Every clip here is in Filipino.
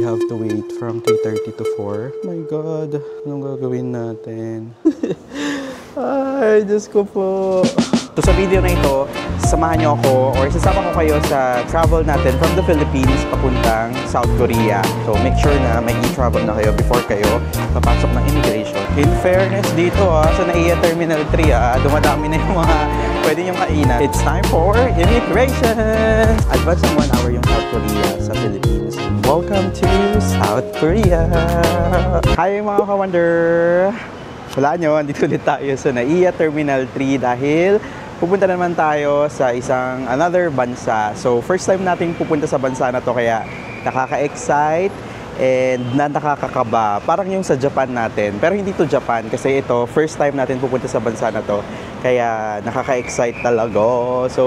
have to wait from 3:30 to 4. My God, anong gagawin natin? Ay, Diyos ko po. So sa video na ito, samahan niyo ako or sasama ko kayo sa travel natin from the Philippines papuntang South Korea. So make sure na may e-travel na kayo before kayo papasok ng immigration. In fairness dito sa NAIA Terminal 3 dumadami na yung mga pwede niyong kainan. It's time for immigration! Advance ng 1 hour yung South Korea sa Philippines. Welcome to South Korea! Hi mga ka-wonder! Wala nyo, andito ulit tayo sa NAIA Terminal 3 dahil pupunta naman tayo sa another bansa. So first time natin pupunta sa bansa na to kaya nakaka-excite and nakakakaba. Parang yung sa Japan natin. Pero hindi to Japan kasi ito first time natin pupunta sa bansa na to. Kaya nakaka-excite talaga. So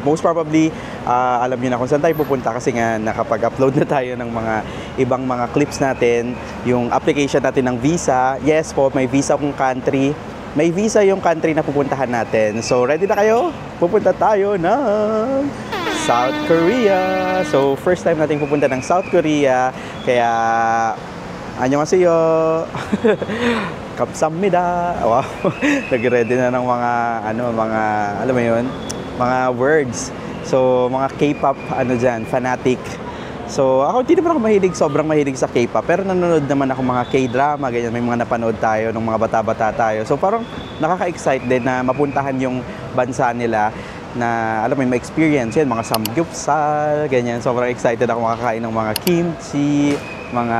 most probably alam niyo na kung saan tayo pupunta kasi nga nakapag-upload na tayo ng mga ibang mga clips natin. Yung application natin ng visa. Yes po, may visa kung country. May visa yung country na pupuntahan natin. So ready na kayo? Pupunta tayo ng South Korea. So first time natin pupunta ng South Korea. Kaya annyeonghaseyo. Kamsahamnida. Wow. Nag-ready na ng mga alam mo 'yun, mga words. So mga K-pop fanatic. So ako hindi naman ako sobrang mahilig sa K-pop, pero nanonood naman ako mga K-drama, ganyan, may mga napanood tayo nung mga bata-bata tayo. So parang nakaka-excite din na mapuntahan yung bansa nila na alam mo yung ma-experience yan, mga samgyeopsal, ganyan. Sobrang excited ako makakain ng mga kimchi, mga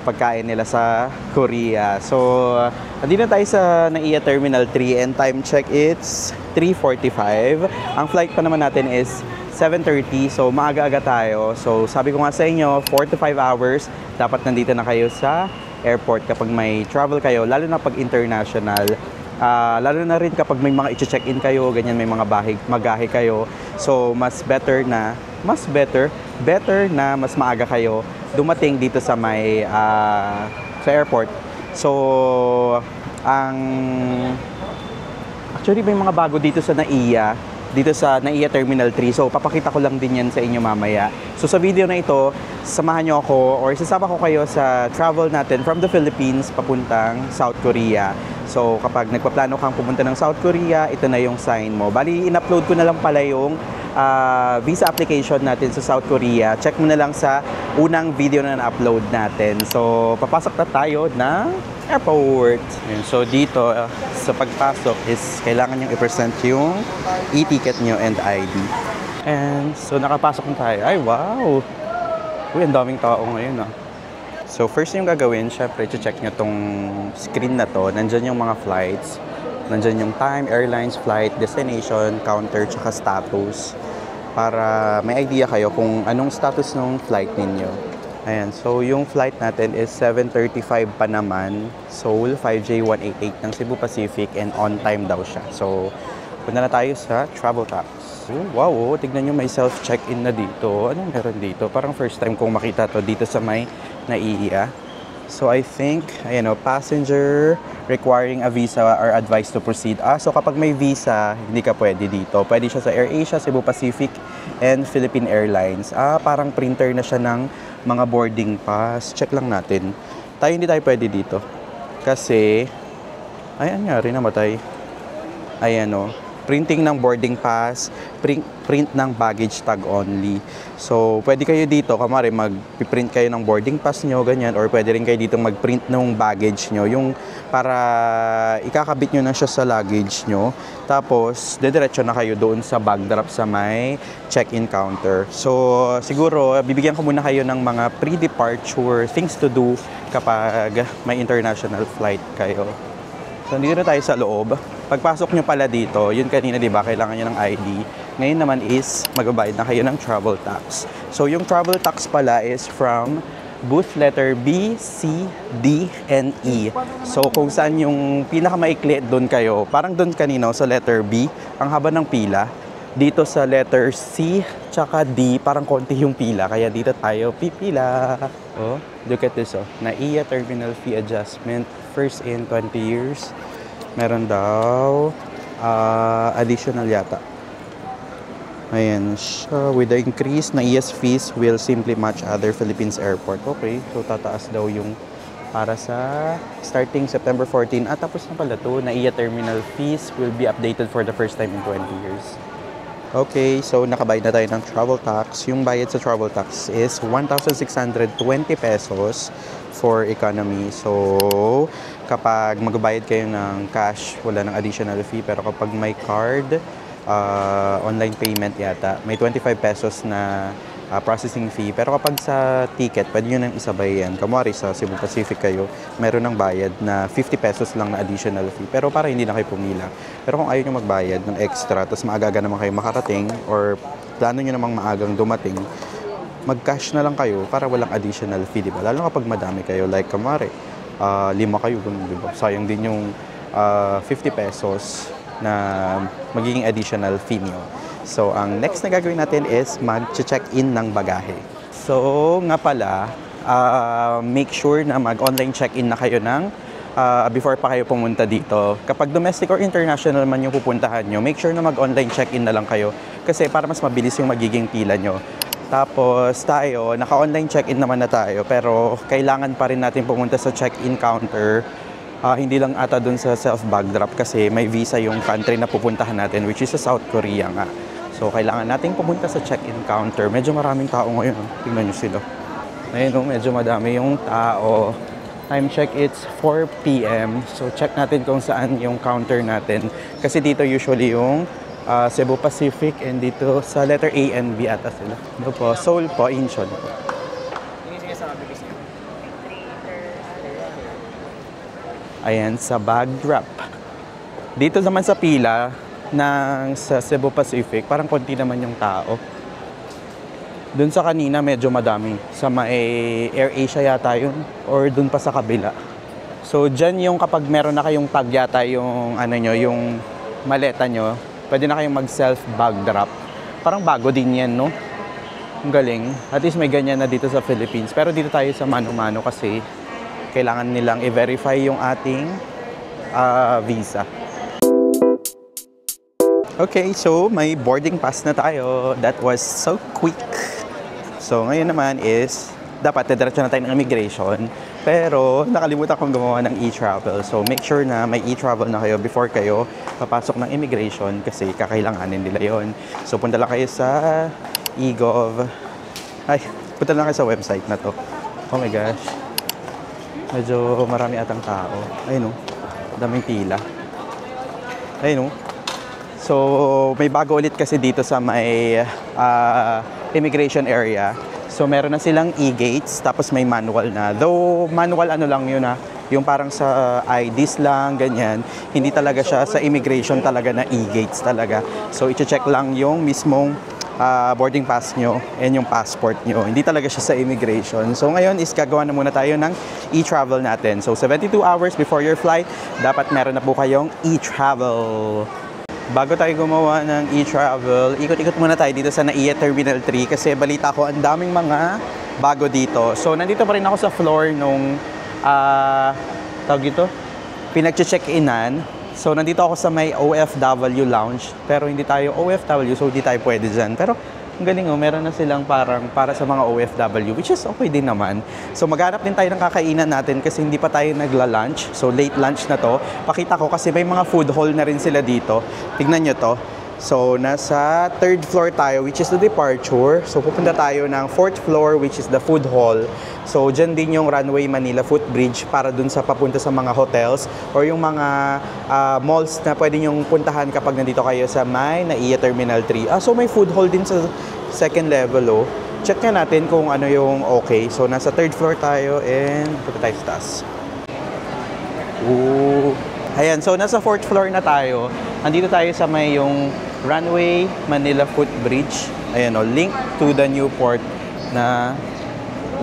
pagkain nila sa Korea. So andito tayo sa NAIA Terminal 3 and time check it's 3:45. Ang flight pa naman natin is 7:30, so maaga-aga tayo. So sabi ko nga sa inyo, 4 to 5 hours dapat nandito na kayo sa airport kapag may travel kayo, lalo na pag international. Lalo na rin kapag may mga i-check-in kayo, ganyan, may mga magahe kayo. So better na mas maaga kayo dumating dito sa sa airport. So actually may mga bago dito sa NAIA Terminal 3. So papakita ko lang din yan sa inyo mamaya. So sa video na ito, samahan nyo ako or sasama ko kayo sa travel natin from the Philippines papuntang South Korea. So kapag nagpaplano kang pumunta ng South Korea, ito na yung sign mo. Bali, in-upload ko na lang pala yung visa application natin sa South Korea. Check mo na lang sa unang video na na-upload natin. So papasok na tayo ng airport. So dito sa pagpasok is kailangan nyo i-present yung e-ticket nyo and ID. And so nakapasok na tayo. Ay wow! Uy, ang daming tao ngayon So first yung gagawin, syempre check nyo tong screen na to. Nandyan yung mga flights. Nandyan yung time, airlines, flight, destination, counter, tsaka status. Para may idea kayo kung anong status ng flight ninyo. Ayan, so yung flight natin is 7:35 pa naman, Seoul 5J188 ng Cebu Pacific and on time daw siya. So, punta na tayo sa travel tax. Oh, wow, tignan nyo may self-check-in na dito. Anong meron dito? Parang first time kong makita to dito sa may NAIA. So, I think, ayan passenger requiring a visa are advised to proceed. So kapag may visa, hindi ka pwede dito. Pwede siya sa AirAsia, Cebu Pacific, and Philippine Airlines. Parang printer na siya ng mga boarding pass. Check lang natin. Hindi tayo pwede dito. Kasi, ayan nga rin namatay. Ayan printing ng boarding pass, print ng baggage tag only. So, pwede kayo dito, kamari mag-print kayo ng boarding pass nyo, ganyan, or pwede rin kayo dito mag-print ng baggage nyo, yung para ikakabit nyo na siya sa luggage nyo, tapos, dediretso na kayo doon sa bag drop sa may check-in counter. So, siguro, bibigyan ko muna kayo ng mga pre-departure things to do kapag may international flight kayo. So, dito na tayo sa loob. Pagpasok nyo pala dito, yun kanina diba, kailangan nyo ng ID. Ngayon naman is, magbabayad na kayo ng travel tax. So, yung travel tax pala is from booth letter B, C, D, and E. So, kung saan yung pinakamaikli doon kayo, parang doon kanina sa letter B, ang haba ng pila. Dito sa letter C, tsaka D, parang konti yung pila. Kaya dito tayo pipila. Oh, look at this NAIA Terminal Fee Adjustment. First in 20 years. Meron daw additional yata. Ayan siya. With the increase na ES fees will simply match other Philippines airport. Okay, so tataas daw yung para sa starting September 14. At tapos na pala to, NAIA terminal fees will be updated for the first time in 20 years. Okay, so nakabayad na tayo ng travel tax. Yung bayad sa travel tax is 1,620 pesos for economy. So, kapag magbayad kayo ng cash, wala ng additional fee. Pero kapag may card, online payment yata, may 25 pesos na processing fee. Pero kapag sa ticket, pwede nyo nang isabay yan. Kamari sa Cebu Pacific kayo, meron ng bayad na 50 pesos lang na additional fee. Pero para hindi na kayo pumila. Pero kung ayaw nyo magbayad ng extra, tapos maaga naman kayo makarating, or plano nyo namang maagang dumating, mag-cash na lang kayo para walang additional fee, diba? Lalo kapag madami kayo, like kamari, 5 kayo, diba? Sayang din yung 50 pesos na magiging additional fee nyo. So, ang next na gagawin natin is mag-check-in ng bagahe. So, nga pala, make sure na mag-online check-in na kayo ng before pa kayo pumunta dito. Kapag domestic or international man yung pupuntahan nyo, make sure na mag-online check-in na lang kayo kasi para mas mabilis yung magiging pila nyo. Tapos tayo, naka-online check-in naman na tayo pero kailangan pa rin natin pumunta sa check-in counter. Hindi lang ata dun sa self-bag drop kasi may visa yung country na pupuntahan natin, which is sa South Korea nga. So, kailangan natin pumunta sa check-in counter. Medyo maraming tao ngayon. Tingnan nyo sila. Ayun, medyo madami yung tao. Time check, it's 4 p.m. So, check natin kung saan yung counter natin. Kasi dito usually yung Cebu Pacific and dito sa letter A and B ata sila. Ito po, Seoul po, Incheon po. Ayan, sa bag drop. Dito naman sa pila sa Cebu Pacific, parang konti naman yung tao. Doon sa kanina, medyo madami. Sa may Air Asia yata yun, or doon pa sa kabila. So, dyan yung kapag meron na kayong tag yata yung, yung maleta nyo, pwede na kayong mag-self bag drop. Parang bago din yan, no? Ang galing. At least may ganyan na dito sa Philippines. Pero dito tayo sa mano-mano kasi kailangan nilang i-verify yung ating visa. Okay, so may boarding pass na tayo. That was so quick. So ngayon naman is, dapat diretso na tayo ng immigration. Pero nakalimutan kong gumawa ng e-travel. So make sure na may e-travel na kayo before kayo papasok ng immigration kasi kakailanganin nila yon. So punta lang kayo sa eGov. Punta lang kayo sa website na to. Oh my gosh. Medyo marami atang tao. Ayun o. Daming pila. Ayun o. So, may bago ulit kasi dito sa may immigration area. So, meron na silang e-gates, tapos may manual na. Though, manual lang yun yung parang sa IDs lang, ganyan. Hindi talaga siya sa immigration talaga na e-gates talaga. So, i-check lang yung mismong boarding pass nyo and yung passport nyo. Hindi talaga siya sa immigration. So, ngayon is gagawa na muna tayo ng e-travel natin. So, 72 hours before your flight, dapat meron na po kayong e-travel. Bago tayo gumawa ng e-travel, ikot-ikot muna tayo dito sa NAIA Terminal 3 kasi balita ko ang daming mga bago dito. So, nandito pa rin ako sa floor nung tawag ito, pinag-check-inan. So, nandito ako sa may OFW lounge, pero hindi tayo OFW, so hindi tayo pwede dyan. Pero, ang galing meron na silang parang para sa mga OFW, which is okay din naman. So, maghanap din tayo ng kakainan natin kasi hindi pa tayo nagla-lunch. So, late lunch na to. Pakita ko kasi may mga food hall na rin sila dito. Tignan nyo to. So, nasa 3rd floor tayo, which is the departure. So, pupunta tayo ng 4th floor, which is the food hall. So, dyan din yung Runway Manila Footbridge para dun sa papunta sa mga hotels or yung mga malls na pwede nyong puntahan kapag nandito kayo sa may NAIA Terminal 3. So, may food hall din sa 2nd level, oh. Check nga natin kung ano yung okay. So, nasa 3rd floor tayo and punta tayo sa taas. Ooh. Ayan, so nasa 4th floor na tayo. Andito tayo sa may yung Runway Manila Footbridge. Ayan o, link to the Newport na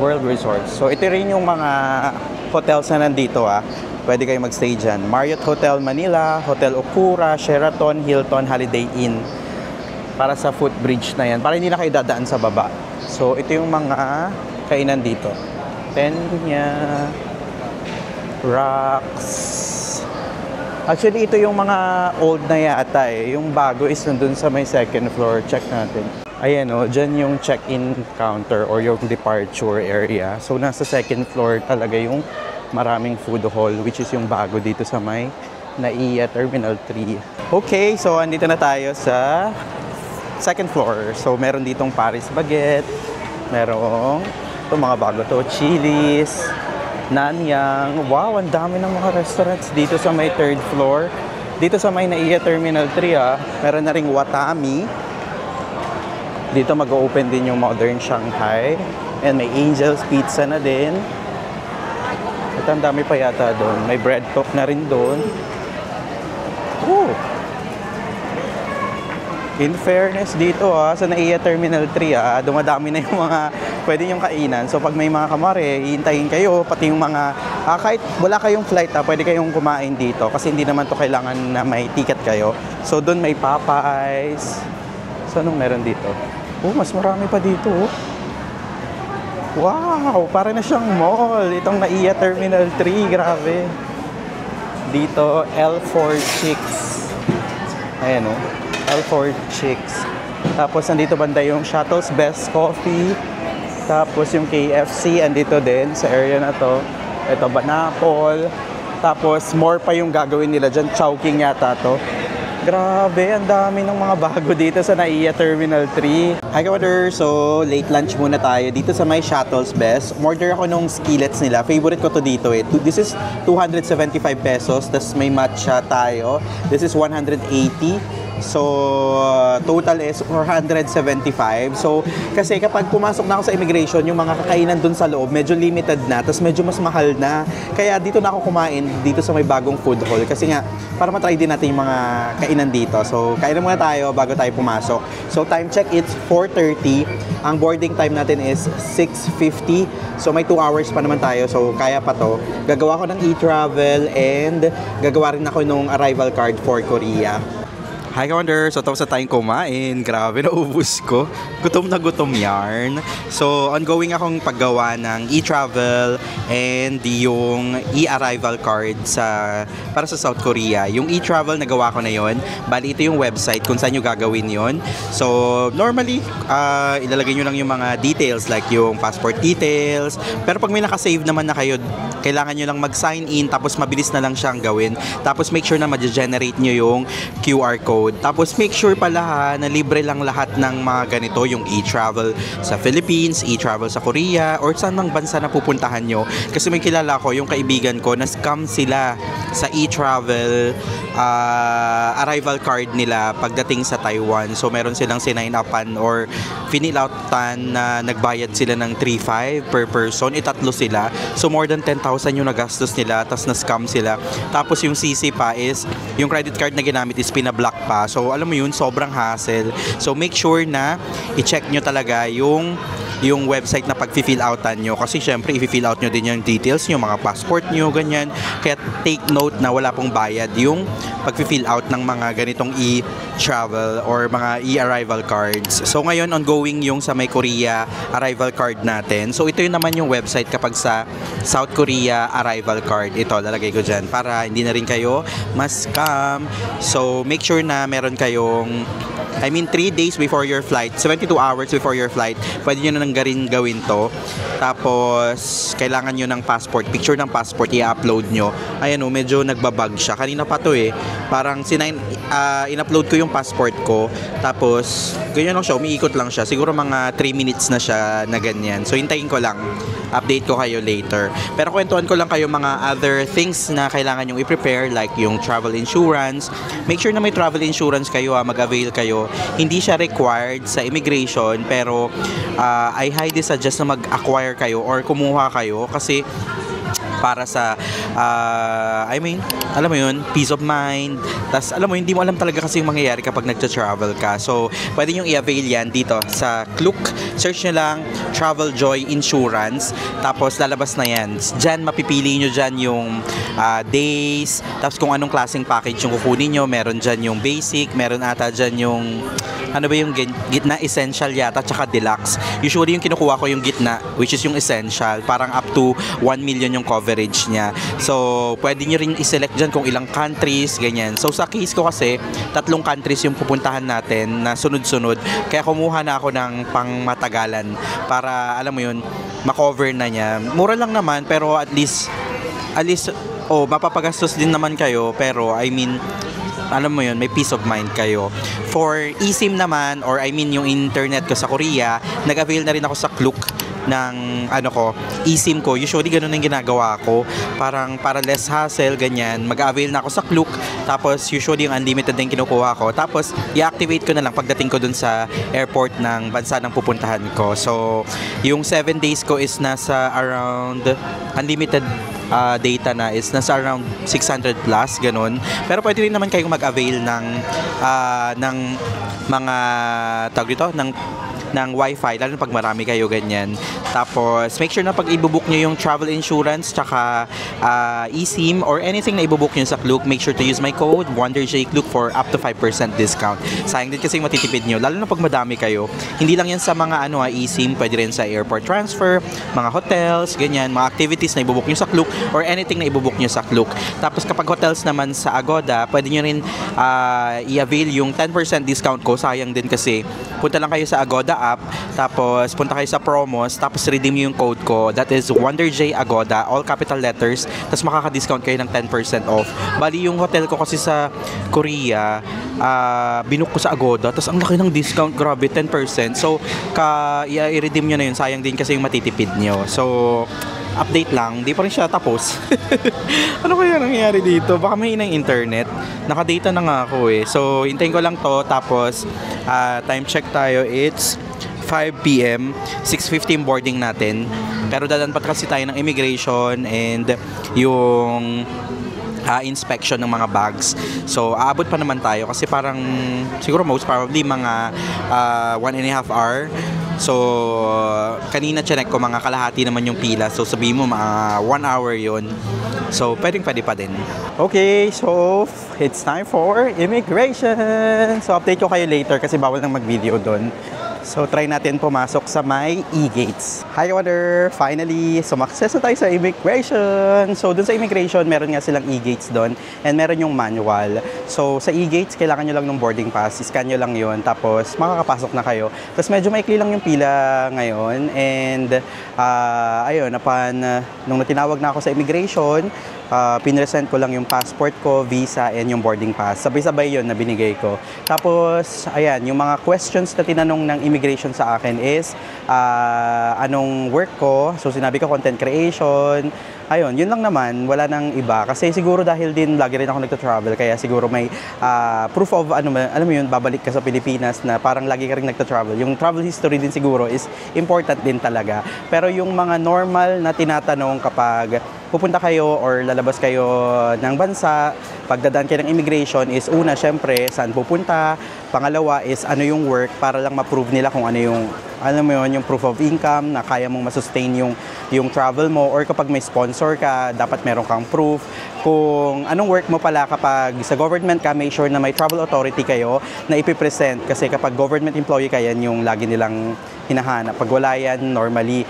World Resort. So ito rin yung mga hotels na nandito Pwede kayo magstay dyan. Marriott Hotel Manila, Hotel Okura, Sheraton, Hilton, Holiday Inn. Para sa footbridge na yan. Para hindi na kayo dadaan sa baba. So ito yung mga kainan dito. Penya, Rocks, Actually, ito yung mga old na yata eh. Yung bago is nandun sa may second floor. Check natin. Ayan o, dyan yung check-in counter or yung departure area. So, nasa second floor talaga yung maraming food hall, which is yung bago dito sa may NAIA Terminal 3. Okay, so andito na tayo sa second floor. So, meron ditong Paris Baguette. Merong ito mga bago to, Chili's, Nanyang. Wow, ang dami ng mga restaurants dito sa may third floor. Dito sa may NAIA Terminal 3 meron na ring Watami. Dito mag-open din yung Modern Shanghai. And may Angel's Pizza na din. At ang dami pa yata doon. May Bread Talk na rin doon. Oh! In fairness dito sa NAIA Terminal 3 dumadami na yung mga pwede yung kainan. So pag may mga kamare, hihintayin kayo, pati yung mga kahit wala kayong flight pwede kayong kumain dito kasi hindi naman to kailangan na may ticket kayo. So doon may Popeyes. So anong meron dito? Oh, mas marami pa dito. Wow, para na siyang mall. Itong NAIA Terminal 3, grabe. Dito L4 Chicks. Ayan o. L4 Chicks. Tapos nandito banda yung Shuttle's Best Coffee. Tapos yung KFC andito din sa area na to. Ito Banapol. Tapos more pa yung gagawin nila dyan. Chowking yata to. Grabe, ang dami ng mga bago dito sa NAIA Terminal 3. Hi Kawader! So, late lunch muna tayo dito sa may Shuttle's Best. Order ako nung skillets nila. Favorite ko to dito eh. This is 275 pesos. Tapos may matcha tayo. This is 180. So, total is 475. So, kasi kapag pumasok na ako sa immigration, yung mga kakainan dun sa loob, medyo limited na, tapos medyo mas mahal na. Kaya dito na ako kumain, dito sa may bagong food hall. Kasi nga, para matry din natin yung mga kainan dito. So, kainan muna tayo bago tayo pumasok. So, time check, it's 4:30. Ang boarding time natin is 6:50. So, may 2 hours pa naman tayo. So, kaya pa to. Gagawa ko ng e-travel and gagawa rin ako nung arrival card for Korea. Hi Wonder! So tapos na tayong kumain. Grabe, naubos ko. Gutom na gutom yarn. So ongoing akong paggawa ng e-travel and yung e-arrival card para sa South Korea. Yung e-travel nagawa ko na yon. Bali ito yung website kung saan nyo gagawin yon. So normally ilalagay nyo lang yung mga details like yung passport details. Pero pag may nakasave naman na kayo, kailangan nyo lang mag-sign in tapos mabilis na lang siyang gawin. Tapos make sure na ma-generate nyo yung QR code. Tapos make sure pala na libre lang lahat ng mga ganito, yung e-travel sa Philippines, e-travel sa Korea, or saan mang bansa na pupuntahan nyo. Kasi may kilala ko, yung kaibigan ko, na-scam sila sa e-travel arrival card nila pagdating sa Taiwan. So meron silang sinign upan or finill outan na nagbayad sila ng 3,500 per person. Itatlo sila. So more than 10,000 yung nagastos nila, tapos na-scam sila. Tapos yung CC pa is, yung credit card na ginamit is pinablock pa. So alam mo yun, sobrang hassle. So make sure na i-check nyo talaga yung website na pag-fill outan nyo. Kasi syempre, i-fill out nyo din yung details nyo, mga passport nyo, ganyan. Kaya take note na wala pong bayad yung pag-fill out ng mga ganitong e-travel or mga e-arrival cards. So ngayon, ongoing yung sa may Korea arrival card natin. So ito yun naman yung website kapag sa South Korea arrival card. Ito, lalagay ko dyan para hindi na rin kayo mas-scam. So make sure na meron kayong 3 days before your flight, 72 hours before your flight, pwede nyo na nang gawin to. Tapos, kailangan nyo ng passport, picture ng passport, i-upload nyo. Ayan medyo nagbabag siya. Kanina pa to parang in-upload ko yung passport ko. Tapos, ganyan lang siya, umiikot lang siya. Siguro mga 3 minutes na siya na ganyan. So, hintayin ko lang. Update ko kayo later. Pero kwentuhan ko lang kayo mga other things na kailangan nyong i-prepare like yung travel insurance. Make sure na may travel insurance kayo, mag-avail kayo. Hindi siya required sa immigration pero I highly suggest na mag-acquire kayo or kumuha kayo kasi para sa alam mo yun, peace of mind. Tas alam mo, hindi mo alam talaga kasi yung mangyayari kapag nagta-travel ka. So, pwede nyo i-avail yan dito sa Klook. Search nyo lang Travel Joy Insurance. Tapos lalabas na yan. Diyan mapipili nyo dyan yung days. Tapos kung anong klaseng package yung kukunin nyo. Meron dyan yung basic. Meron ata dyan yung yung gitna essential yata tsaka deluxe. Usually yung kinukuha ko yung gitna which is yung essential. Parang up to 1 million yung coverage coverage niya. So, pwede nyo rin i-select dyan kung ilang countries, ganyan. So, sa case ko kasi, 3 countries yung pupuntahan natin na sunod-sunod. Kaya kumuha na ako ng pang-matagalan para, alam mo yun, makover na niya. Mura lang naman, pero at least, mapapagastos din naman kayo, pero I mean, alam mo yun, may peace of mind kayo. For eSIM naman, or I mean yung internet ko sa Korea, nag-avail na rin ako sa Klook ng eSIM ko. Usually ganun ang ginagawa ko. Parang para less hassle, ganyan. Mag-avail na ako sa Klook. Tapos usually yung unlimited din kinukuha ko. Tapos i-activate ko na lang pagdating ko dun sa airport ng bansa ng pupuntahan ko. So yung 7 days ko is nasa around unlimited data na is nasa around 600 plus, ganun. Pero pwede rin naman kayong mag-avail ng mga tawag dito, ng wifi, lalo na pag marami kayo, ganyan. Tapos, make sure na pag ibubook nyo yung travel insurance, tsaka eSIM, or anything na ibubook nyo sa Klook, make sure to use my code, WonderJKlook, for up to 5% discount. Sayang din kasi yung matitipid nyo, lalo na pag madami kayo. Hindi lang yan sa mga eSIM, pwede rin sa airport transfer, mga hotels, ganyan, mga activities na ibubook nyo sa Klook, or anything na ibubook nyo sa Klook. Tapos, kapag hotels naman sa Agoda, pwede nyo rin i-avail yung 10% discount ko. Sayang din kasi, punta lang kayo sa Agoda app, tapos punta kayo sa promos, tapos redeem yung code ko, that is WonderJAgoda, all capital letters, tapos makaka-discount kayo ng 10% off. Bali yung hotel ko kasi sa Korea, binook ko sa Agoda, tapos ang laki ng discount, grabe, 10%. So, i-redeem nyo na yun, sayang din kasi yung matitipid nyo. So, update lang, di pa rin siya tapos. Ano kaya nangyayari dito? Baka may inang internet. Nakadata na nga ako eh. So, hintayin ko lang to, tapos time check tayo, it's 5 p.m. 6:15 boarding natin. Pero dadanpat kasi tayo ng immigration and yung inspection ng mga bags. So, aabot pa naman tayo kasi parang siguro most probably mga 1.5 hour. So, kanina chinek ko mga kalahati naman yung pila. So, sabihin mo mga 1 hour yon. So, pwede pa din. Okay, so it's time for immigration. So, update ko kayo later kasi bawal nang mag-video doon. So, try natin pumasok sa may e-gates. Hi, Wonder! Finally, sumakses na tayo sa immigration. So, dun sa immigration, meron nga silang e-gates doon and meron yung manual. So, sa e-gates, kailangan nyo lang ng boarding pass. Scan nyo lang yon, tapos makakapasok na kayo. Tapos, medyo maikli lang yung pila ngayon. And, ayun, nung natinawag na ako sa immigration, pinresent ko lang yung passport ko, visa, and yung boarding pass. Sabay-sabay yun na binigay ko. Tapos, ayan, yung mga questions na tinanong ng immigration sa akin is, anong work ko? So, sinabi ko content creation. Ayun, yun lang naman, wala nang iba. Kasi siguro dahil din lagi rin ako nagta-travel, kaya siguro may proof of, alam mo yun, babalik ka sa Pilipinas na parang lagi ka rin nagta-travel. Yung travel history din siguro is important din talaga. Pero yung mga normal na tinatanong kapag pupunta kayo or lalabas kayo ng bansa, pagdadaan kayo ng immigration is una, syempre, saan pupunta. Pangalawa is ano yung work para lang ma-prove nila kung ano yung, alam mo yun, yung proof of income na kaya mong masustain yung travel mo, or kapag may sponsor ka, dapat meron kang proof. Kung anong work mo pala kapag sa government ka, make sure na may travel authority kayo na ipipresent. Kasi kapag government employee ka, yan yung lagi nilang hinahanap. Pag wala yan, normally,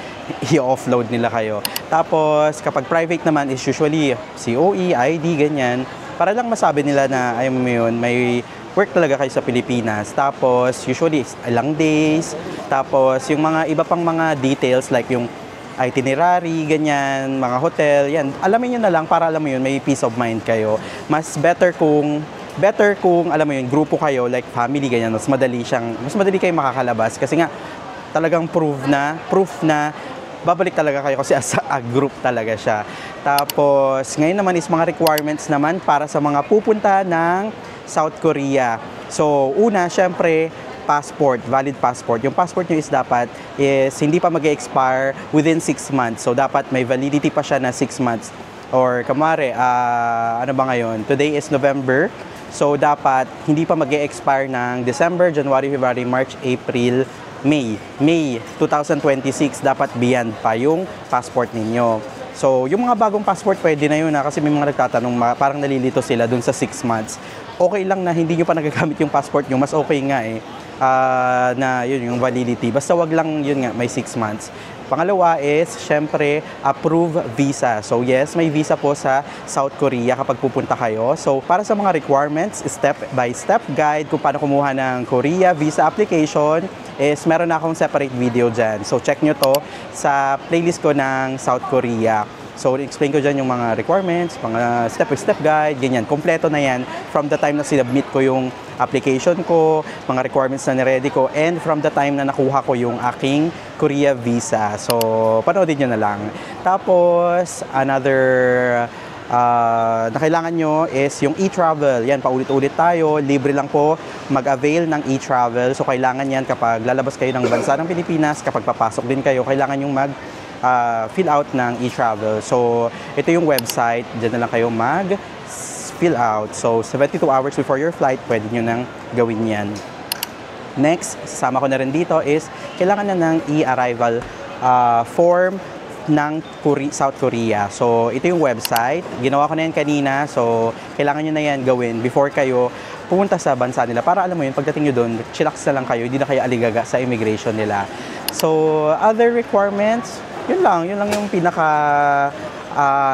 i-offload nila kayo. Tapos, kapag private naman is usually COE, ID, ganyan. Para lang masabi nila na, ayun mo yun, may work talaga kayo sa Pilipinas. Tapos, usually, ilang days. Tapos, yung mga iba pang mga details like yung itinerary, ganyan, mga hotel, yan. Alamin nyo na lang para alam mo yun, may peace of mind kayo. Mas better kung alam mo yun, grupo kayo, like family, ganyan, mas madali kayo makakalabas. Kasi nga, talagang proof na babalik talaga kayo kasi as a group talaga siya. Tapos, ngayon naman is mga requirements naman para sa mga pupunta ng South Korea. So, una, syempre, passport, valid passport. Yung passport nyo is dapat hindi pa mag-expire within 6 months. So, dapat may validity pa siya na 6 months. Or, kamare, ano ba ngayon? Today is November. So, dapat hindi pa mag-expire ng December, January, February, March, April, May 2026, dapat beyond pa yung passport ninyo. So, yung mga bagong passport, pwede na yun kasi may mga nagtatanong, parang nalilito sila dun sa 6 months. Okay lang na hindi nyo pa nagagamit yung passport nyo, mas okay nga na yun, yung validity. Basta wag lang yun nga, may 6 months. Pangalawa is, syempre, approve visa. So yes, may visa po sa South Korea kapag pupunta kayo. So para sa mga requirements, step-by-step guide kung paano kumuha ng Korea visa application is meron na akong separate video dyan. So check nyo to sa playlist ko ng South Korea. So, explain ko dyan yung mga requirements, mga step-by-step guide, ganyan. Kompleto na yan from the time na sinubmit ko yung application ko, mga requirements na niready ko, and from the time na nakuha ko yung aking Korea visa. So, panoodin nyo na lang. Tapos, another na kailangan nyo is yung e-travel. Yan, paulit-ulit tayo. Libre lang po mag-avail ng e-travel. So, kailangan yan kapag lalabas kayo ng bansa ng Pilipinas, kapag papasok din kayo, kailangan yung fill out ng e-travel. So, ito yung website. Diyan na lang kayo mag-fill out. So, 72 hours before your flight, pwede nyo nang gawin yan. Next, sasama ko na rin dito is, kailangan na ng e-arrival form ng South Korea. So, ito yung website. Ginawa ko na yan kanina. So, kailangan nyo na yan gawin before kayo pumunta sa bansa nila. Para alam mo yun, pagdating nyo doon, chillax na lang kayo. Hindi na kayo aligaga sa immigration nila. So, other requirements, yun lang yung pinaka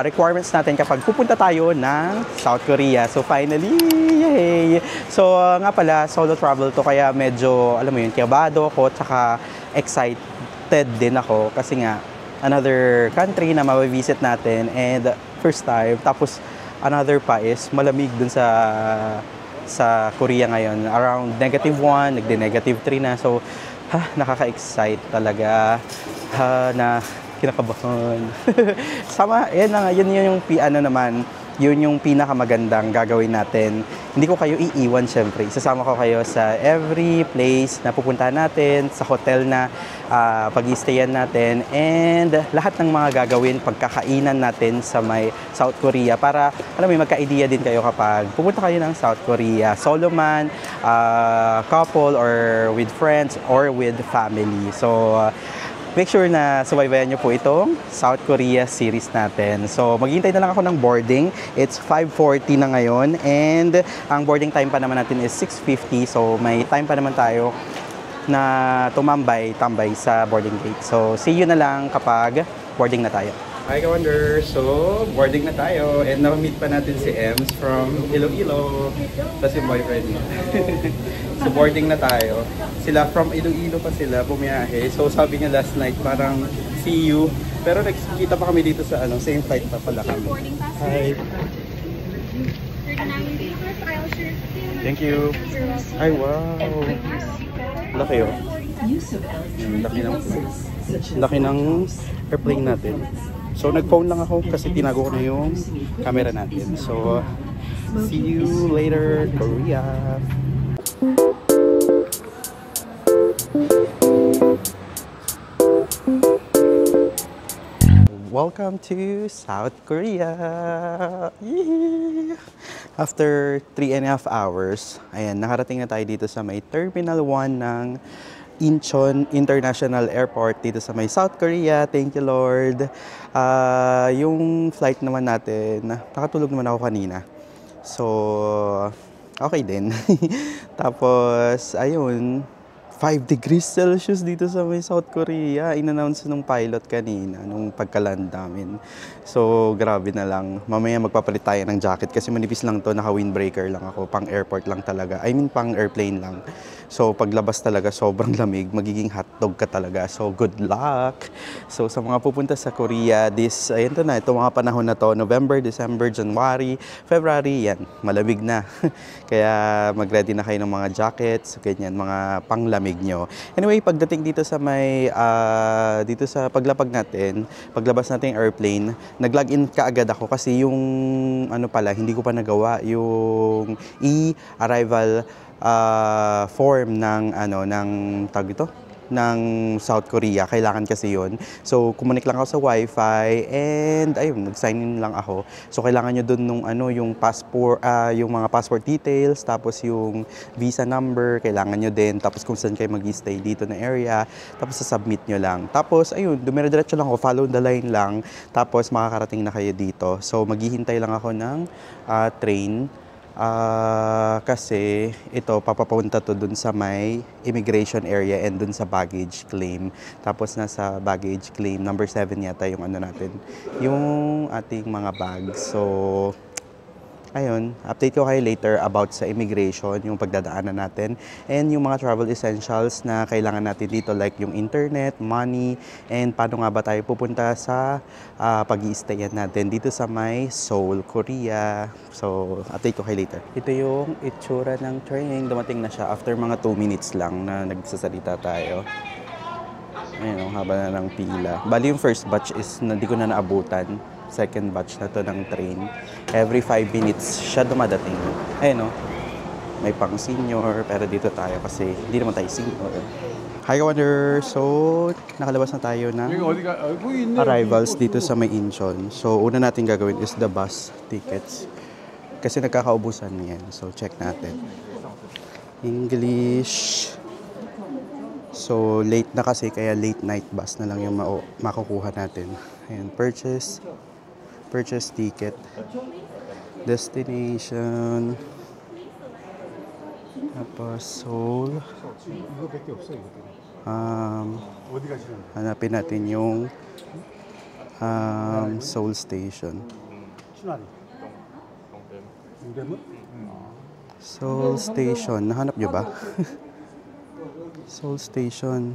requirements natin kapag pupunta tayo ng South Korea. So finally, yay! So nga pala, solo travel to kaya medyo, alam mo yun, kabado ako, tsaka excited din ako kasi nga, another country na mabivisit natin and first time. Tapos another pa is malamig dun sa Korea ngayon. Around -1, nagde-3 na. So, nakaka-excite talaga na kinakabahan. Sama, yun yung yun yung pinakamagandang gagawin natin. Hindi ko kayo iiwan syempre. Isasama ko kayo sa every place na pupuntahan natin, sa hotel na pag-i-stayan natin, and lahat ng mga gagawin, pagkakainan natin sa may South Korea para, alam mo, magka-idea din kayo kapag pupunta kayo ng South Korea. Solo man, couple, or with friends, or with family. So, make sure na subaybayan nyo po itong South Korea series natin. So, maghihintay na lang ako ng boarding. It's 5:40 na ngayon and ang boarding time pa naman natin is 6:50. So, may time pa naman tayo na tambay sa boarding gate. So, see you na lang kapag boarding na tayo. Hi, Ka-Wonder! So, boarding na tayo and na-meet pa natin si Ems from Iloilo. Tapos yung boyfriend niya. So, boarding na tayo. Sila from Iloilo pa sila, bumiyahe. So, sabi niya last night, parang see you. Pero nagkita pa kami dito sa same flight pa pala kami. Hi! Thank you! Ay, wow! Laki oh. Laki ng airplane natin. So, nag-phone lang ako kasi tinago ko na yung camera natin. So, see you later, Korea! Welcome to South Korea! Yee! After 3.5 hours, ayan, nakarating na tayo dito sa may Terminal 1 ng Incheon International Airport dito sa may South Korea. Thank you, Lord. Yung flight naman natin, nakatulog naman ako kanina. So, okay din. Tapos, ayun, 5 degrees Celsius dito sa may South Korea. In-announce nung pilot kanina, nung pagka-land namin. So, grabe na lang. Mamaya magpapalit tayo ng jacket kasi manipis lang to, naka-windbreaker lang ako. Pang airport lang talaga. I mean, pang airplane lang. So, paglabas talaga, sobrang lamig. Magiging hotdog ka talaga. So, good luck! So, sa mga pupunta sa Korea, ayun to na, itong mga panahon na to, November, December, January, February, yan, malamig na. Kaya, mag-ready na kayo ng mga jackets, ganyan, mga panglamig nyo. Anyway, pagdating dito sa may, dito sa paglapag natin, paglabas natin yung airplane, nag-login kaagad ako kasi yung, hindi ko pa nagawa, yung e-arrival form ng tag ito ng South Korea. Kailangan kasi yun. So, kumunik lang ako sa Wi-Fi and ayun, nag-sign in lang ako. So, kailangan nyo dun nung yung passport, yung mga passport details, tapos yung visa number, kailangan nyo din. Tapos kung saan kayo mag-stay dito na area, tapos sa-submit nyo lang. Tapos, ayun, dumire-diretso lang ako, follow the line lang, tapos makakarating na kayo dito. So, maghihintay lang ako ng train Kasi ito, papapunta to dun sa may immigration area and dun sa baggage claim. Tapos nasa baggage claim, number 7 yata yung ano natin, yung ating mga bags. So, ayun, update ko kayo later about sa immigration, yung pagdadaanan natin, and yung mga travel essentials na kailangan natin dito like yung internet, money, and paano nga ba tayo pupunta sa pag-i-stayan natin dito sa may Seoul, Korea. So, update ko kayo later. Ito yung itsura ng train. Dumating na siya after mga 2 minutes lang na nagsasalita tayo. Ayun, haba na ng pila. Bali yung first batch is hindi ko na naabutan. Second batch na to ng train. Every 5 minutes siya dumadating. Ayun, no? May pang senior, pero dito tayo kasi hindi naman tayo senior. Hi, Wonder! So, nakalabas na tayo ng arrivals dito sa may Incheon. So, una natin gagawin is the bus tickets. Kasi nagkakaubusan yan. So, check natin. English. So, late na kasi, kaya late night bus na lang yung makukuha natin. Ayan, purchase ticket, destination, tapos Seoul. Hanapin natin yung Seoul Station. Seoul Station, nahanap nyo ba? Seoul Station.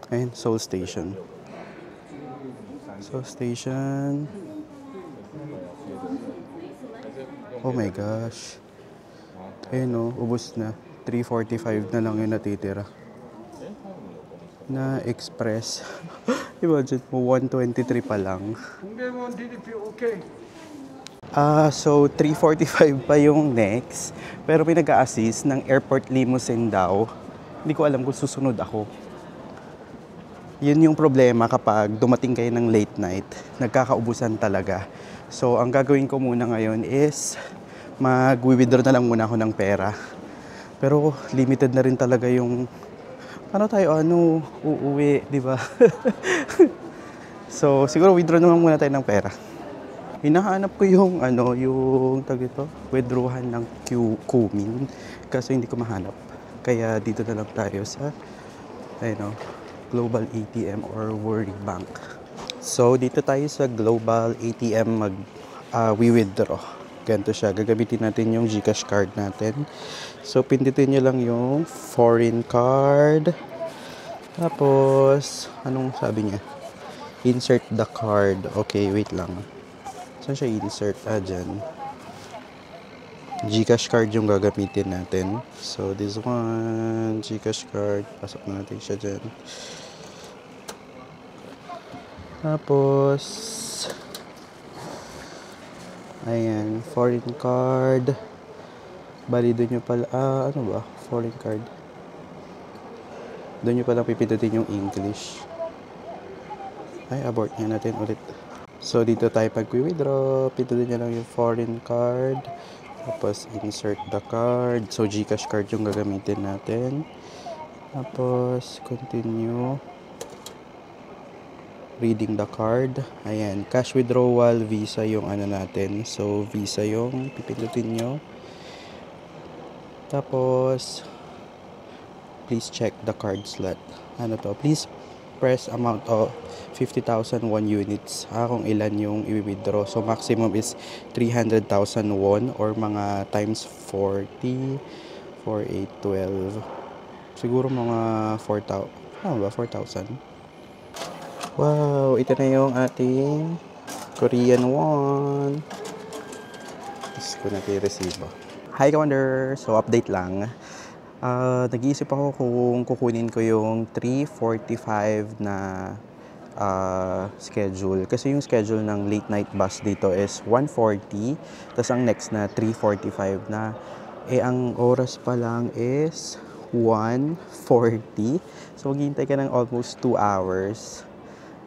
Ayun, Seoul Station. Seoul Station. Oh my gosh. Ayun, no, ubos na. 3:45 na lang yung natitira. Na express. Imagine mo, 1:23 pa lang. So 3:45 pa yung next. Pero may nag-a-assist ng airport limousine daw. Hindi ko alam kung susunod ako. Yun yung problema kapag dumating kayo ng late night, nagkakaubusan talaga. So, ang gagawin ko muna ngayon is mag-withdraw na lang muna ako ng pera. Pero limited na rin talaga yung uuwi, di ba? So, siguro withdraw na lang muna tayo ng pera. Hinahanap ko yung withdrawhan ng Kumin kasi hindi ko mahanap. Kaya dito na lang tayo sa Global ATM or World Bank. So, dito tayo sa Global ATM withdraw. Ganito siya. Gagamitin natin yung GCash card natin. So, pindutin nyo lang yung foreign card. Tapos, anong sabi niya? Insert the card. Okay, wait lang. Saan siya insert? Dyan. GCash card yung gagamitin natin. So, this one, GCash card. Pasok na natin siya dyan. Tapos, ayan, foreign card. Bali, doon nyo pala, foreign card. Doon nyo pala pipindutin yung English. Ay, abort nga natin ulit. So, dito tayo pag-withdraw. Pindutin nyo lang yung foreign card. Tapos, insert the card. So, GCash card yung gagamitin natin. Tapos, continue. Reading the card. Ayan, cash withdrawal, Visa yung natin. So, Visa yung pipindutin nyo. Tapos, please check the card slot. Please press amount of 50,000 won units. Kung ilan yung i-withdraw. So, maximum is 300,000 won or mga times 40, 4, 8, 12. Siguro mga 4,000. 4,000. Wow, ito na yung ating Korean won. Tapos ko na resibo. Hi, Wonder! So, update lang. Nag-iisip ako kung kukunin ko yung 3:45 na schedule. Kasi yung schedule ng late night bus dito is 1:40. Tapos ang next na 3:45 na. Ang oras pa lang is 1:40. So, maghihintay ka ng almost 2 hours.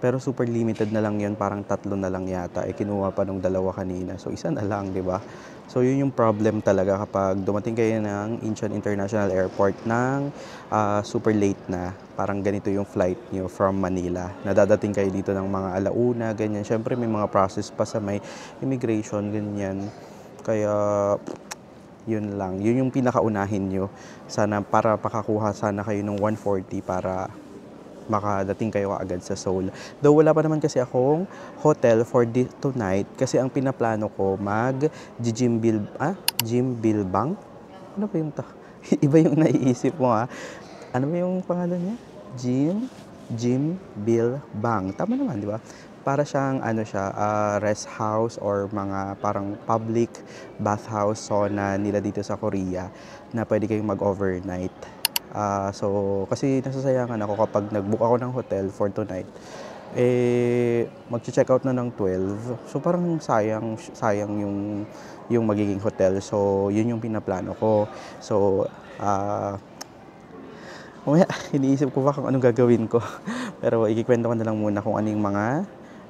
Pero super limited na lang yun, parang 3 na lang yata. Kinuha pa nung 2 kanina. So, isa na lang, di ba? So, yun yung problem talaga kapag dumating kayo ng Incheon International Airport ng super late na. Parang ganito yung flight nyo from Manila. Nadadating kayo dito ng mga alauna, ganyan. Siyempre, may mga process pa sa may immigration, ganyan. Kaya, yun lang. Yun yung pinakaunahin nyo. Sana, para pakakuha sana kayo ng 140 para makadating kayo agad sa Seoul. Though wala pa naman kasi akong hotel for tonight kasi ang pinaplano ko Jimbilbang? Ano ba yung iba yung naiisip mo ha? Ano ba yung pangalan niya? Jimbilbang. Tama naman, di ba? Para siyang rest house or mga parang public bathhouse sauna nila dito sa Korea na pwede kayong mag-overnight. So, kasi nasasayangan ako kapag nag-book ako ng hotel for tonight, mag-check out na ng 12. So, parang sayang yung magiging hotel. So, yun yung pinaplano ko. So, mamaya, iniisip ko ba kung anong gagawin ko. Pero, ikikwento ko na lang muna kung anong mga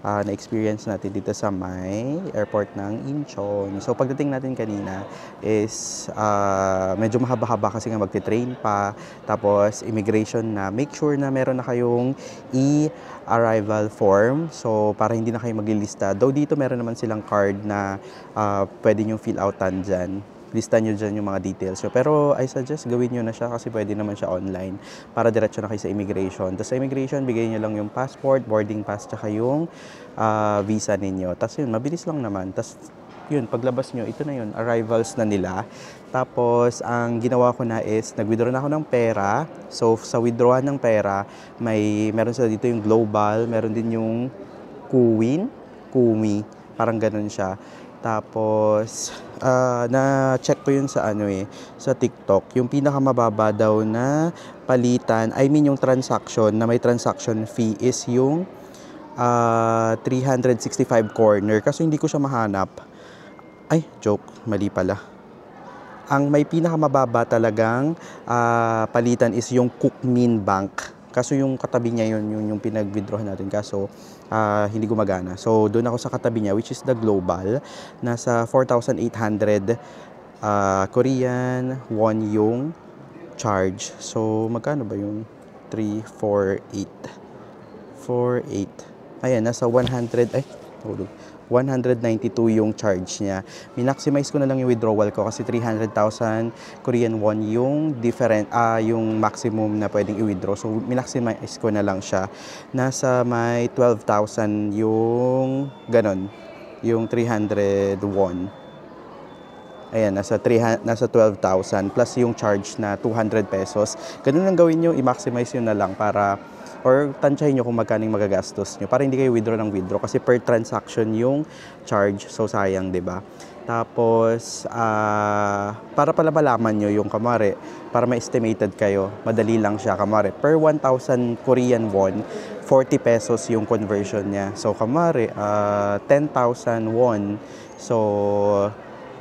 na-experience natin dito sa may airport ng Incheon. So pagdating natin kanina is medyo mahaba-haba kasi nga magte-train pa. Tapos immigration na. Make sure na meron na kayong arrival form. So para hindi na kayo maglilista. Though dito meron naman silang card na pwede nyo fill outan dyan. Lista nyo dyan yung mga details nyo. Pero I suggest gawin nyo na siya kasi pwede naman siya online para diretso na kayo sa immigration. Tapos sa immigration, bigay nyo lang yung passport, boarding pass, tsaka yung visa ninyo. Tapos yun, mabilis lang naman. Tapos yun, paglabas nyo, ito na yun, arrivals na nila. Tapos ang ginawa ko na is, nag-withdraw na ako ng pera. So sa withdrawal ng pera, meron sila dito yung global, meron din yung Kumi, parang ganun siya. Tapos, na-check ko yun sa sa TikTok. Yung pinakamababa daw na palitan, yung transaction, na may transaction fee is yung 365 corner. Kaso hindi ko siya mahanap. Ay, joke. Mali pala. Ang may pinakamababa talagang palitan is yung Kookmin Bank. Kaso yung katabi niya yung pinag-withdraw natin. Kaso hindi gumagana. So doon ako sa katabi niya, which is the global. Nasa 4,800 Korean won yung charge. So magkano ba yung 348? 48. Ayan, nasa 100. 192 yung charge niya. Minaximize ko na lang yung withdrawal ko kasi 300,000 Korean won yung yung maximum na pwedeng i-withdraw. So minaximize ko na lang siya. Nasa may 12,000 yung yung 300 won. Ayan, nasa 12,000 plus yung charge na 200 pesos. Ganun lang gawin nyo, i-maximize yun na lang para or tansyahin nyo kung magkano yung magagastos nyo para hindi kayo withdraw ng withdraw kasi per transaction yung charge, so sayang, di ba? Tapos para pala malaman nyo yung para ma-estimated kayo, madali lang siya. Per 1,000 Korean won, 40 pesos yung conversion niya. So 10,000 won, so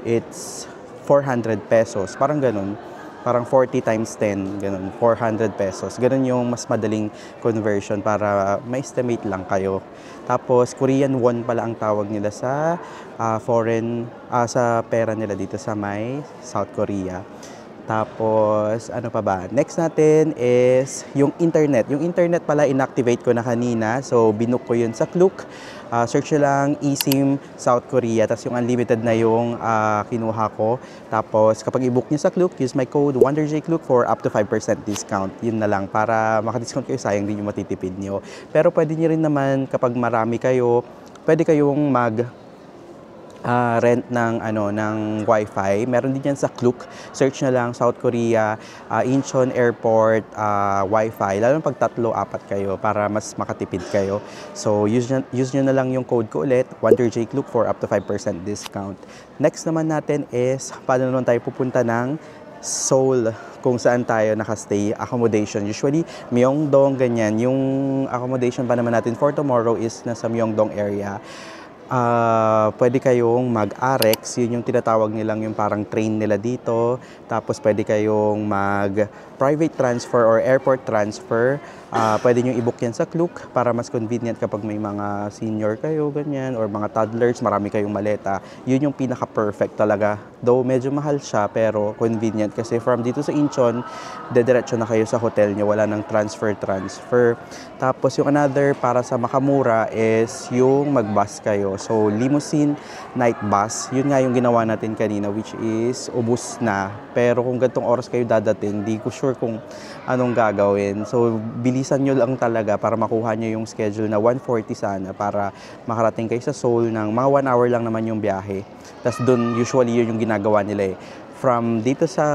it's 400 pesos, parang ganun. Parang 40 times 10, ganun, 400 pesos. Ganun yung mas madaling conversion para ma-estimate lang kayo. Tapos, Korean won pala ang tawag nila sa sa pera nila dito sa may South Korea. Tapos, ano pa ba? Next natin is yung internet. Yung internet pala, inactivate ko na kanina. So, binook ko yun sa Klook. Search nyo lang eSIM South Korea. Tapos yung unlimited na yung kinuha ko. Tapos kapag i-book nyo sa Klook, use my code WonderJKlook for up to 5% discount. Yun na lang para makadiscount kayo, sayang din yung matitipid nyo. Pero pwede nyo rin naman kapag marami kayo, pwede kayong rent ng wifi. Meron din yan sa Klook. Search na lang South Korea, Incheon Airport, wifi. Lalo pag 3-4 kayo para mas makatipid kayo. So use nyo na lang yung code ko ulit, WonderJKlook for up to 5% discount. Next naman natin is paano naman tayo pupunta ng Seoul, kung saan tayo nakastay, accommodation. Usually, Myeongdong, ganyan. Yung accommodation pa naman natin for tomorrow is nasa Myeongdong area. Pwede kayong mag-AREX, yun yung tinatawag nilang yung parang train nila dito. Tapos pwede kayong mag-private transfer or airport transfer. Pwede nyo i-book yan sa Klook para mas convenient kapag may mga senior kayo, ganyan, or mga toddlers, marami kayong maleta. Yun yung pinaka-perfect talaga. Though medyo mahal siya, pero convenient kasi from dito sa Incheon, dediretso na kayo sa hotel nyo, wala nang transfer. Tapos yung another para sa makamura is yung mag-bus kayo. So, limousine, night bus, yun nga yung ginawa natin kanina, which is ubus na. Pero kung gantong oras kayo dadating, di ko sure kung anong gagawin. So, bilisan nyo lang talaga para makuha nyo yung schedule na 1:40 sana para makarating kayo sa Seoul ng mga 1 hour lang naman yung biyahe. Tapos doon, usually yun yung ginagawa nila eh. From dito sa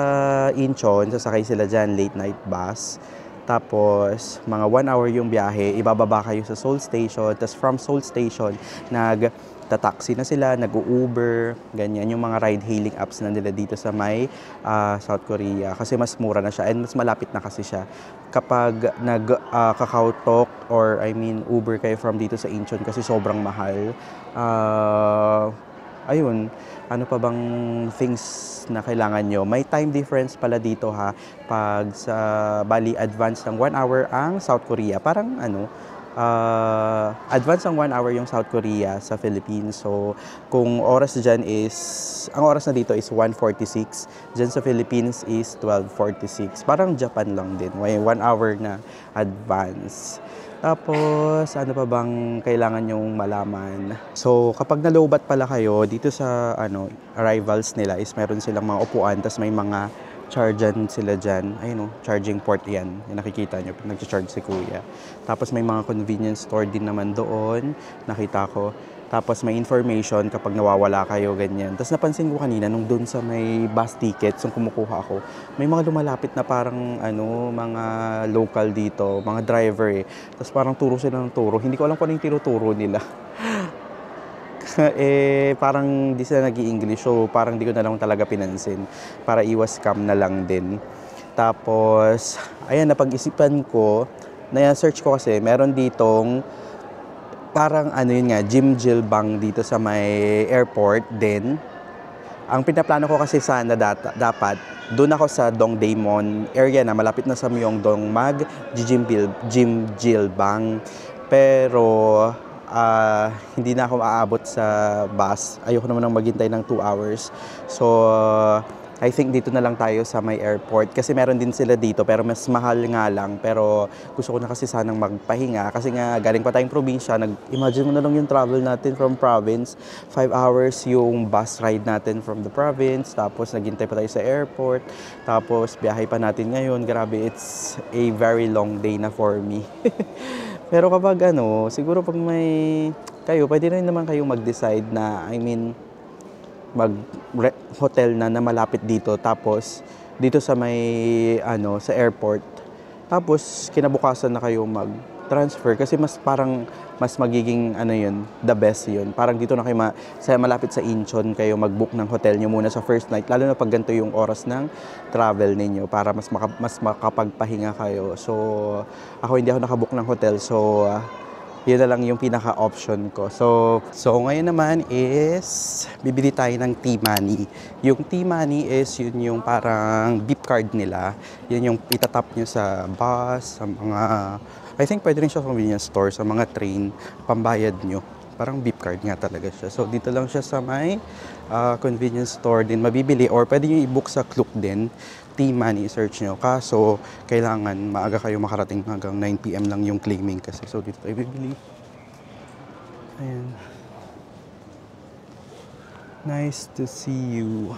Incheon, sasakay sila dyan, late night bus. Tapos, mga 1 hour yung biyahe, ibababa kayo sa Seoul Station. Tapos from Seoul Station, nag-taxi na sila, nag-Uber, ganyan. Yung mga ride-hailing apps na nila dito sa may South Korea. Kasi mas mura na siya and mas malapit na kasi siya. Kapag nag-KakaoTalk or Uber kayo from dito sa Incheon kasi sobrang mahal. Ayun, ano pa bang things na kailangan nyo? May time difference pala dito ha. Pag sa bali advance ng 1 hour ang South Korea. Parang advance ng 1 hour yung South Korea sa Philippines. So, kung oras dyan is, ang oras na dito is 1:46. Dyan sa Philippines is 12:46. Parang Japan lang din. May 1 hour na advance. Tapos, ano pa bang kailangan nyong malaman? So, kapag nalobat pala kayo, dito sa arrivals nila is meron silang mga upuan, tapos may mga chargean sila dyan. Ayun charging port yan. Yung nakikita nyo, nag-charge si kuya. Tapos may mga convenience store din naman doon. Nakita ko. Tapos may information kapag nawawala kayo, ganyan. Tapos napansin ko kanina, nung doon sa may bus tickets, yung kumukuha ako, may mga lumalapit na parang, mga local dito, mga driver eh. Tapos parang turo sila ng turo. Hindi ko alam kung ano yung tinuturo nila. Parang di sila nag-i-English, so parang di ko na lang talaga pinansin. Para iwas scam na lang din. Tapos, ayan, napag-isipan ko, na-search ko kasi, meron ditong parang Jim Jilbang dito sa may airport din. Ang pinaplano ko kasi sana dapat doon ako sa Dongdaemun area na malapit na sa Myeongdong Jim Jilbang. Pero hindi na ako aabot sa bus. Ayoko naman maghintay ng 2 hours. So, I think dito na lang tayo sa may airport kasi meron din sila dito pero mas mahal nga lang. Pero gusto ko na kasi sanang magpahinga kasi nga galing pa tayong probinsya. Imagine mo na lang yung travel natin from province. 5 hours yung bus ride natin from the province. Tapos naghintay pa tayo sa airport. Tapos biyahe pa natin ngayon. Grabe, it's a very long day na for me. Pero kapag siguro pag kayo, pwede rin naman kayo mag-decide na, mag-hotel na malapit dito. Tapos, dito sa may, sa airport. Tapos, kinabukasan na kayo mag-transfer. Kasi mas magiging, the best yun. Parang dito na kayo, malapit sa Incheon, kayo mag-book ng hotel nyo muna sa first night. Lalo na pag ganito yung oras ng travel ninyo. Para mas makapagpahinga kayo. So, ako hindi ako nakabook ng hotel. So, yun na lang yung pinaka-option ko. So ngayon naman is bibili tayo ng T-Money. Yung T-Money is yun yung parang beep card nila. Yun yung itatap nyo sa bus, sa mga, I think pwede rin siya sa convenience store, sa mga train, pambayad nyo. Parang beep card nga talaga siya. So dito lang siya sa may convenience store din mabibili or pwede nyo i-book sa Klook din. T-Money, search nyo. Kaso, kailangan maaga kayo makarating hanggang 9 PM lang yung claiming kasi. So, dito tayo bibili. Ayan. Nice to see you.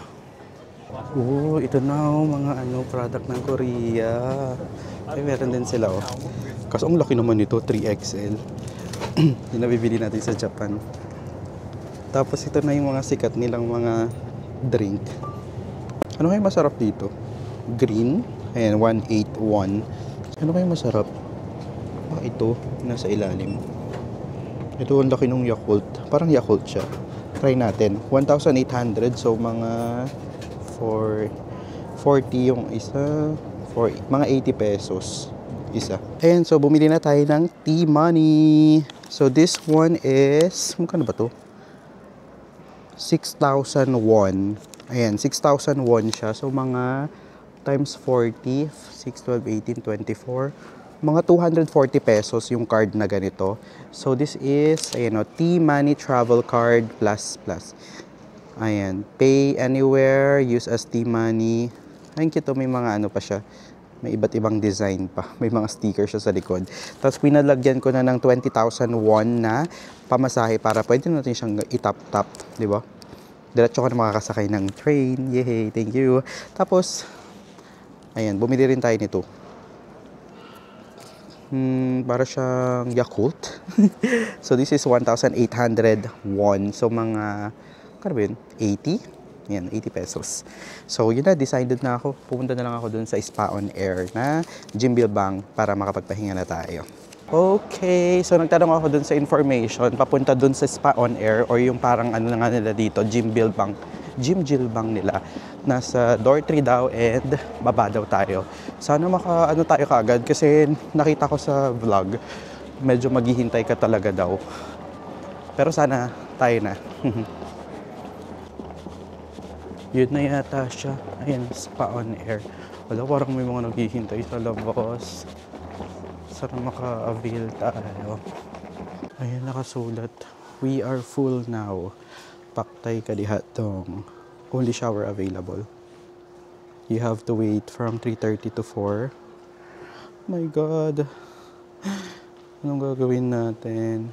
Oh, ito na mga product ng Korea. Ay, meron din sila Kaso, ang laki naman nito, 3XL. Yung nabibili natin sa Japan. Tapos, ito na yung mga sikat nilang mga drink. Ano kayo masarap dito? Green. Ayan, 181. Ano kayo masarap? Ito, nasa ilalim. Ito, ang laki ng Yakult. Parang Yakult siya. Try natin. 1,800. So, mga 40 yung isa. Mga 80 pesos. Isa. Ayan, so bumili na tayo ng T-Money. So, this one is, magkano ba to? 6,000 won. Ayan, 6,000 won siya. So, mga times 40, 6, 12, 18, 24. Mga 240 pesos yung card na ganito. So, this is, T-Money Travel Card Plus. Ayan, pay anywhere, use as T-Money. Ayun kito, may mga pa siya. May iba't ibang design pa. May mga stickers siya sa likod. Tapos pinalagyan ko na ng 20,000 won na pamasahe para pwede natin siyang itap-tap, di ba? Diretso ka na makakasakay ng train. Yay, thank you. Tapos, ayan, bumili rin tayo nito. Para siyang Yakult. So, this is 1,800 won. So, mga, kano ba yun? 80? Yan, 80 pesos. So, yun na, decided na ako. Pupunta na lang ako dun sa Spa on Air na Jimbilbang para makapagpahinga na tayo. Okay, so nagtanong ako dun sa information, papunta dun sa Spa on Air or yung parang ano na nga nila dito, Jimbilbang nila. Nasa door 3 daw and baba daw tayo. Sana ano tayo kaagad kasi nakita ko sa vlog, medyo maghihintay ka talaga daw. Pero sana tayo na. Yun na yata siya. Ayan, Spa on Air. Wala, parang may mga naghihintay sa labas. Sana maka-avail tayo. Ayan, nakasulat. We are full now. Paktay kadihatong. Only shower available. You have to wait from 3:30 to 4. My God. Anong gagawin natin?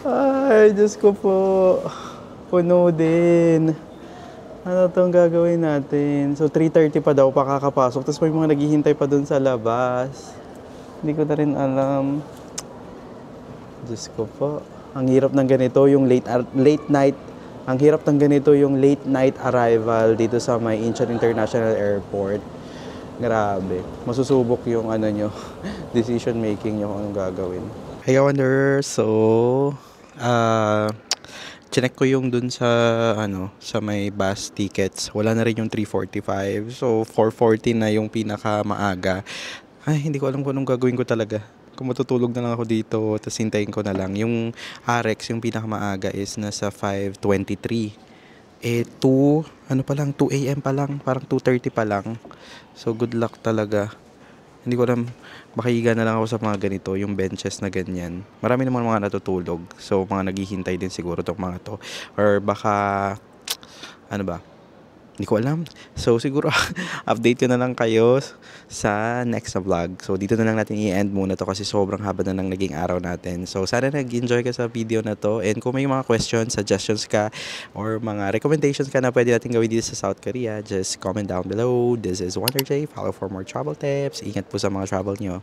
Ay, Diyos ko po. Puno din. Ano itong gagawin natin? So, 3:30 pa daw pakakapasok. Tapos may mga naghihintay pa dun sa labas. Hindi ko na rin alam. Diyos ko po. Ang hirap ng ganito, yung late night. Ang hirap ng ganito, yung late night arrival dito sa may Incheon International Airport. Grabe. Masusubok yung ano nyo, decision making nyo kung anong gagawin. Hey, I wonder, so, chinek ko yung dun sa, sa may bus tickets. Wala na rin yung 3:45. So, 4:40 na yung pinakamaaga. Ay, hindi ko alam kung anong gagawin ko talaga. Kung matutulog na lang ako dito, tapos hintayin ko na lang. Yung RX, yung pinakamaaga is nasa 5:23. 2 a.m. pa lang. Parang 2:30 pa lang. So, good luck talaga. Hindi ko alam, makihiga na lang ako sa mga ganito, yung benches na ganyan. Marami naman mga natutulog. So, mga naghihintay din siguro itong mga to. Or baka, hindi ko alam. So, siguro, update ko na lang kayo sa next na vlog. So, dito na lang natin i-end muna to kasi sobrang haba na ng naging araw natin. So, sana nag-enjoy ka sa video na to. And kung may mga questions, suggestions ka, or mga recommendations ka na pwede natin gawin dito sa South Korea, just comment down below. This is Wonder J. Follow for more travel tips. Ingat po sa mga travel nyo.